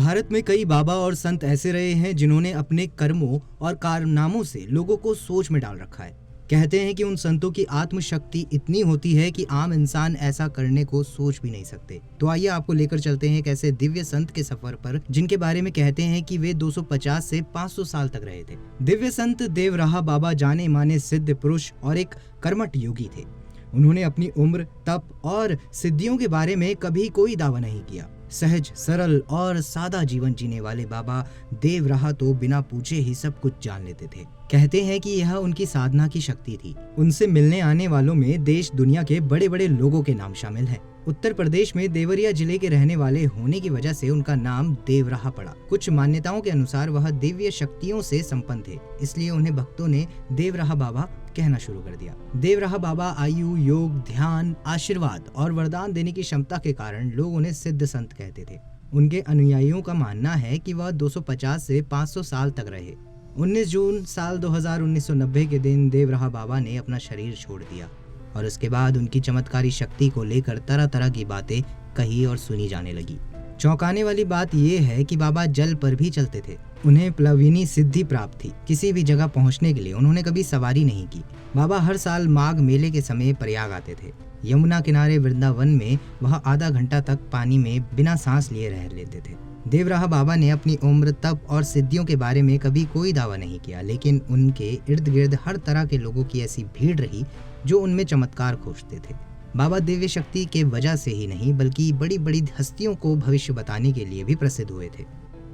भारत में कई बाबा और संत ऐसे रहे हैं जिन्होंने अपने कर्मों और कारनामों से लोगों को सोच में डाल रखा है। कहते हैं कि उन संतों की आत्मशक्ति इतनी होती है कि आम इंसान ऐसा करने को सोच भी नहीं सकते। तो आइए आपको लेकर चलते हैं एक ऐसे दिव्य संत के सफर पर जिनके बारे में कहते हैं कि वे 250 से 500 साल तक रहे थे। दिव्य संत देवराहा बाबा जाने माने सिद्ध पुरुष और एक कर्मठ योगी थे। उन्होंने अपनी उम्र, तप और सिद्धियों के बारे में कभी कोई दावा नहीं किया। सहज, सरल और सादा जीवन जीने वाले बाबा देवराहा तो बिना पूछे ही सब कुछ जान लेते थे। कहते हैं कि यह उनकी साधना की शक्ति थी। उनसे मिलने आने वालों में देश दुनिया के बड़े बड़े लोगों के नाम शामिल हैं। उत्तर प्रदेश में देवरिया जिले के रहने वाले होने की वजह से उनका नाम देवराहा पड़ा। कुछ मान्यताओं के अनुसार वह दिव्य शक्तियों से संपन्न थे, इसलिए उन्हें भक्तों ने देवराहा बाबा कहना शुरू कर दिया। देवराहा बाबा आयु, योग, ध्यान, आशीर्वाद और वरदान देने की क्षमता के कारण लोग उन्हें सिद्ध संत कहते थे। उनके अनुयायियों का मानना है कि वह 250 से 500 साल तक रहे। 19 जून साल 1990 के दिन देवराहा बाबा ने अपना शरीर छोड़ दिया और उसके बाद उनकी चमत्कारी शक्ति को लेकर तरह तरह की बातें कही और सुनी जाने लगी। चौंकाने वाली बात यह है कि बाबा जल पर भी चलते थे। उन्हें प्लविनी सिद्धि प्राप्त थी। किसी भी जगह पहुंचने के लिए उन्होंने कभी सवारी नहीं की। बाबा हर साल माघ मेले के समय प्रयाग आते थे। यमुना किनारे वृंदावन में वह आधा घंटा तक पानी में बिना सांस लिए रह लेते थे। देवराहा बाबा ने अपनी उम्र, तप और सिद्धियों के बारे में कभी कोई दावा नहीं किया, लेकिन उनके इर्द गिर्द हर तरह के लोगों की ऐसी भीड़ रही जो उनमें चमत्कार खोजते थे। बाबा दिव्य शक्ति के वजह से ही नहीं बल्कि बड़ी बड़ी हस्तियों को भविष्य बताने के लिए भी प्रसिद्ध हुए थे।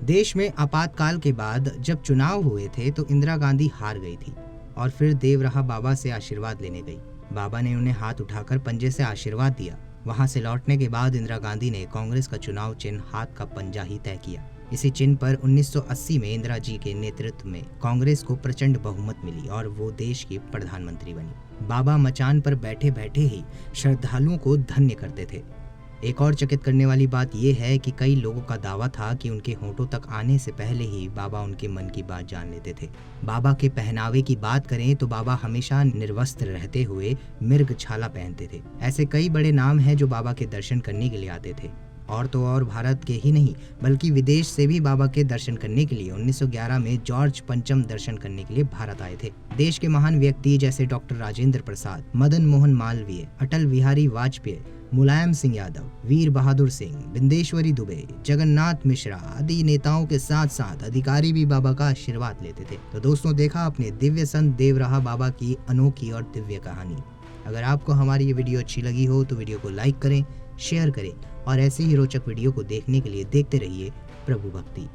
देश में आपातकाल के बाद जब चुनाव हुए थे तो इंदिरा गांधी हार गई थी और फिर देवराहा बाबा से आशीर्वाद लेने गई। बाबा ने उन्हें हाथ उठाकर पंजे से आशीर्वाद दिया। वहां से लौटने के बाद इंदिरा गांधी ने कांग्रेस का चुनाव चिन्ह हाथ का पंजा ही तय किया। इसी चिन्ह पर 1980 में इंदिरा जी के नेतृत्व में कांग्रेस को प्रचंड बहुमत मिली और वो देश की प्रधानमंत्री बनी। बाबा मचान पर बैठे बैठे ही श्रद्धालुओं को धन्य करते थे। एक और चकित करने वाली बात यह है कि कई लोगों का दावा था कि उनके होठों तक आने से पहले ही बाबा उनके मन की बात जान लेते थे। बाबा के पहनावे की बात करें तो बाबा हमेशा निर्वस्त्र रहते हुए मिर्ग छाला पहनते थे। ऐसे कई बड़े नाम हैं जो बाबा के दर्शन करने के लिए आते थे। और तो और भारत के ही नहीं बल्कि विदेश से भी बाबा के दर्शन करने के लिए 1911 में जॉर्ज पंचम दर्शन करने के लिए भारत आए थे। देश के महान व्यक्ति जैसे डॉक्टर राजेंद्र प्रसाद, मदन मोहन मालवीय, अटल बिहारी वाजपेयी, मुलायम सिंह यादव, वीर बहादुर सिंह, बिंदेश्वरी दुबे, जगन्नाथ मिश्रा आदि नेताओं के साथ साथ अधिकारी भी बाबा का आशीर्वाद लेते थे। तो दोस्तों, देखा अपने दिव्य संत देवराहा बाबा की अनोखी और दिव्य कहानी। अगर आपको हमारी ये वीडियो अच्छी लगी हो तो वीडियो को लाइक करें, शेयर करें और ऐसे ही रोचक वीडियो को देखने के लिए देखते रहिए प्रभु भक्ति।